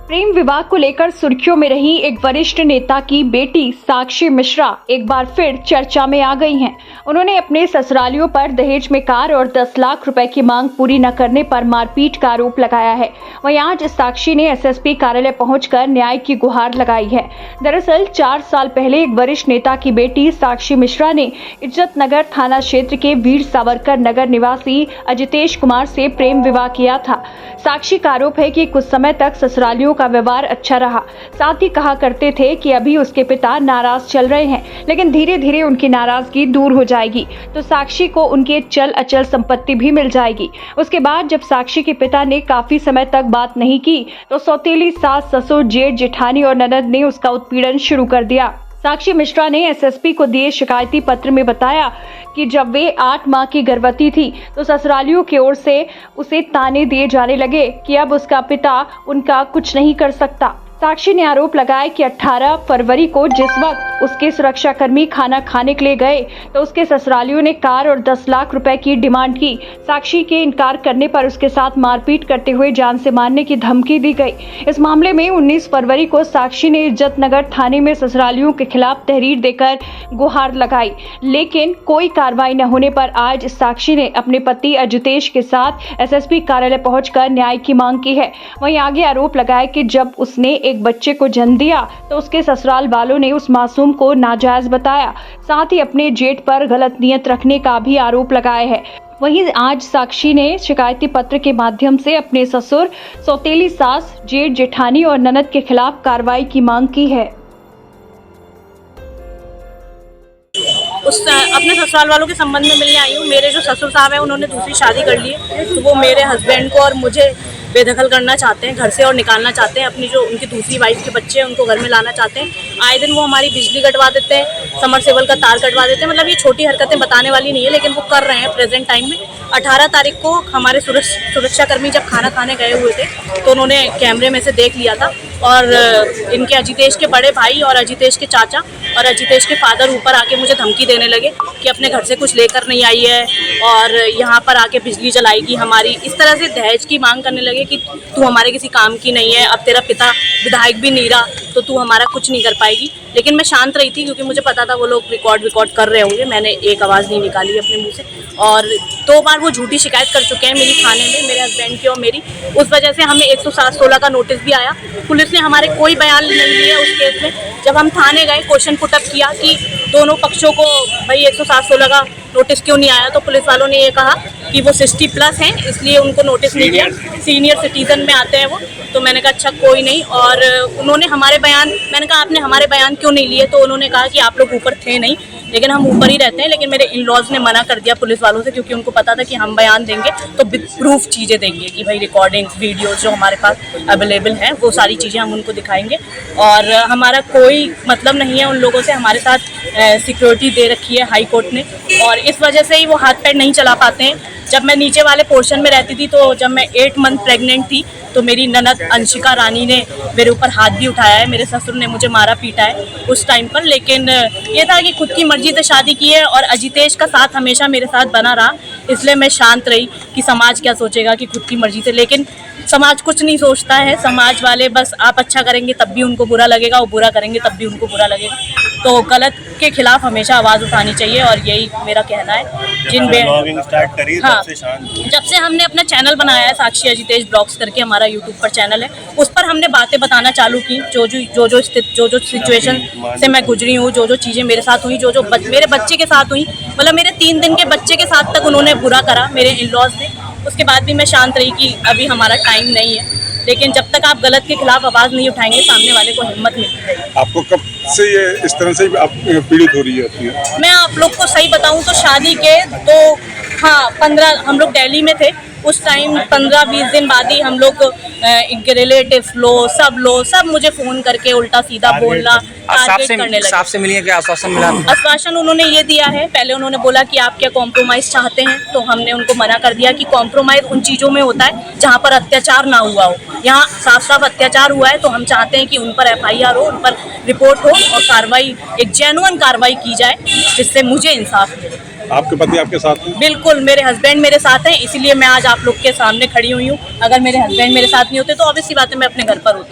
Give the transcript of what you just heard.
प्रेम विवाह को लेकर सुर्खियों में रही एक वरिष्ठ नेता की बेटी साक्षी मिश्रा एक बार फिर चर्चा में आ गई हैं। उन्होंने अपने ससुरालियों पर दहेज में कार और 10 लाख रुपए की मांग पूरी न करने पर मारपीट का आरोप लगाया है। वहीं आज साक्षी ने एसएसपी कार्यालय पहुंचकर न्याय की गुहार लगाई है। दरअसल 4 साल पहले एक वरिष्ठ नेता की बेटी साक्षी मिश्रा ने इज्जतनगर थाना क्षेत्र के वीर सावरकर नगर निवासी अजितेश कुमार से प्रेम विवाह किया था। साक्षी का आरोप है कि कुछ समय तक ससुरालियों का व्यवहार अच्छा रहा। साथ ही कहा करते थे कि अभी उसके पिता नाराज चल रहे हैं, लेकिन धीरे धीरे उनकी नाराजगी दूर हो जाएगी तो साक्षी को उनके चल अचल संपत्ति भी मिल जाएगी। उसके बाद जब साक्षी के पिता ने काफी समय तक बात नहीं की तो सौतेली सास, ससुर, जेठ, जेठानी और ननद ने उसका उत्पीड़न शुरू कर दिया। साक्षी मिश्रा ने एसएसपी को दिए शिकायती पत्र में बताया कि जब वे 8 माह की गर्भवती थी तो ससुरालियों की ओर से उसे ताने दिए जाने लगे कि अब उसका पिता उनका कुछ नहीं कर सकता। साक्षी ने आरोप लगाया कि 18 फरवरी को जिस वक्त उसके सुरक्षाकर्मी खाना खाने के लिए गए तो उसके ससुरालियों ने कार और 10 लाख रुपए की डिमांड की। साक्षी के इनकार करने पर उसके साथ मारपीट करते हुए जान से मारने की धमकी दी गई। इस मामले में 19 फरवरी को साक्षी ने इज्जतनगर थाने में ससुरालियों के खिलाफ तहरीर देकर गुहार लगाई, लेकिन कोई कार्रवाई न होने पर आज साक्षी ने अपने पति अजितेश के साथ एसएसपी कार्यालय पहुंचकर न्याय की मांग की है। वहीं आगे आरोप लगाया कि जब उसने एक बच्चे को जन्म दिया तो उसके ससुराल वालों ने उस मासूम को नाजायज बताया। साथ ही अपने जेठ पर गलत नियत रखने का भी आरोप लगाया है। वहीं आज साक्षी ने शिकायती पत्र के माध्यम से अपने ससुर, सौतेली सास, जेठ, जेठानी और ननद के खिलाफ कार्रवाई की मांग की है। अपने ससुराल वालों के संबंध में मिलने आई हूँ। मेरे जो ससुर साहब हैं उन्होंने दूसरी शादी कर ली है, तो वो मेरे हस्बैंड को और मुझे बेदखल करना चाहते हैं घर से और निकालना चाहते हैं। अपनी जो उनकी दूसरी वाइफ के बच्चे हैं उनको घर में लाना चाहते हैं। आए दिन वो हमारी बिजली कटवा देते हैं, समरसेबल का तार कटवा देते हैं। मतलब ये छोटी हरकतें बताने वाली नहीं है, लेकिन वो कर रहे हैं प्रेजेंट टाइम में। 18 तारीख को हमारे सुरक्षाकर्मी जब खाना खाने गए हुए थे तो उन्होंने कैमरे में से देख लिया था और इनके अजितेश के बड़े भाई और अजितेश के चाचा और अजितेश के फादर ऊपर आके मुझे धमकी देने लगे कि अपने घर से कुछ लेकर नहीं आई है और यहाँ पर आके बिजली जलाएगी हमारी। इस तरह से दहेज की मांग करने लगे कि तू हमारे किसी काम की नहीं है, अब तेरा पिता विधायक भी नहीं रहा तो तू हमारा कुछ नहीं कर पाएगी। लेकिन मैं शांत रही थी क्योंकि मुझे पता था वो लोग रिकॉर्ड कर रहे होंगे। मैंने एक आवाज़ नहीं निकाली अपने मुँह से और 2 बार वो झूठी शिकायत कर चुके हैं मेरी थाने में, मेरे हस्बैंड की और मेरी। उस वजह से हमें 116 का नोटिस भी आया। पुलिस ने हमारे कोई बयान नहीं लिए उस केस में। जब हम थाने गए, क्वेश्चन पुटअप किया कि दोनों पक्षों को भाई 116 का नोटिस क्यों नहीं आया, तो पुलिस वालों ने ये कहा कि वो 60+ हैं इसलिए उनको नोटिस नहीं दिया, सीनियर सिटीजन में आते हैं वो। तो मैंने कहा अच्छा कोई नहीं। और उन्होंने हमारे बयान, मैंने कहा आपने हमारे बयान क्यों नहीं लिए, तो उन्होंने कहा कि आप लोग ऊपर थे नहीं, लेकिन हम ऊपर ही रहते हैं। लेकिन मेरे इन-लॉज ने मना कर दिया पुलिस वालों से, क्योंकि उनको पता था कि हम बयान देंगे तो प्रूफ चीज़ें देंगे कि भाई रिकॉर्डिंग्स, वीडियोस जो हमारे पास अवेलेबल हैं वो सारी चीज़ें हम उनको दिखाएंगे। और हमारा कोई मतलब नहीं है उन लोगों से। हमारे साथ सिक्योरिटी दे रखी है हाई कोर्ट ने और इस वजह से ही वो हाथ पैर नहीं चला पाते हैं। जब मैं नीचे वाले पोर्शन में रहती थी तो जब मैं 8 मंथ प्रेग्नेंट थी तो मेरी ननद अंशिका रानी ने मेरे ऊपर हाथ भी उठाया है, मेरे ससुर ने मुझे मारा पीटा है उस टाइम पर। लेकिन ये था कि खुद की मर्जी से शादी की है और अजितेश का साथ हमेशा मेरे साथ बना रहा, इसलिए मैं शांत रही कि समाज क्या सोचेगा कि खुद की मर्जी से। लेकिन समाज कुछ नहीं सोचता है। समाज वाले बस आप अच्छा करेंगे तब भी उनको बुरा लगेगा, वो बुरा करेंगे तब भी उनको बुरा लगेगा। तो गलत के खिलाफ हमेशा आवाज़ उठानी चाहिए और यही मेरा कहना है। जब से हमने अपना चैनल बनाया है साक्षी अजितेश ब्लॉग्स करके, हमारा यूट्यूब पर चैनल है, उस पर हमने बातें बताना चालू की, जो सिचुएशन से मैं गुजरी हूँ, जो चीज़ें मेरे साथ हुई, जो मेरे बच्चे के साथ हुई। मतलब मेरे 3 दिन के बच्चे के साथ तक उन्होंने बुरा करा मेरे इन-लॉज ने। उसके बाद भी मैं शांत रही कि अभी हमारा टाइम नहीं है। लेकिन जब तक आप गलत के खिलाफ आवाज़ नहीं उठाएंगे सामने वाले को हिम्मत मिलती रहेगी। आपको कब से ये इस तरह से आप पीड़ित हो रही है? मैं आप लोग को सही बताऊं तो शादी के तो 15 हम लोग दिल्ली में थे उस टाइम। 15-20 दिन बाद ही हम लोग इनके रिलेटिव्स सब मुझे फ़ोन करके उल्टा सीधा बोलना, टारगेट करने लगे। साहब से मिलिए, क्या आश्वासन मिला? आश्वासन उन्होंने ये दिया है, पहले उन्होंने बोला कि आप क्या कॉम्प्रोमाइज़ चाहते हैं, तो हमने उनको मना कर दिया कि कॉम्प्रोमाइज़ उन चीज़ों में होता है जहाँ पर अत्याचार ना हुआ हो। यहाँ साफ अत्याचार हुआ है तो हम चाहते हैं कि उन पर FIR हो, उन पर रिपोर्ट हो और कार्रवाई, एक जेन्युइन कार्रवाई की जाए जिससे मुझे इंसाफ मिले। आपके पति आपके साथ हैं? बिल्कुल, मेरे हस्बैंड मेरे साथ हैं, इसीलिए मैं आज आप लोग के सामने खड़ी हुई हूँ। अगर मेरे हस्बैंड मेरे साथ नहीं होते तो ऑब्वियसली बात है मैं अपने घर पर होती।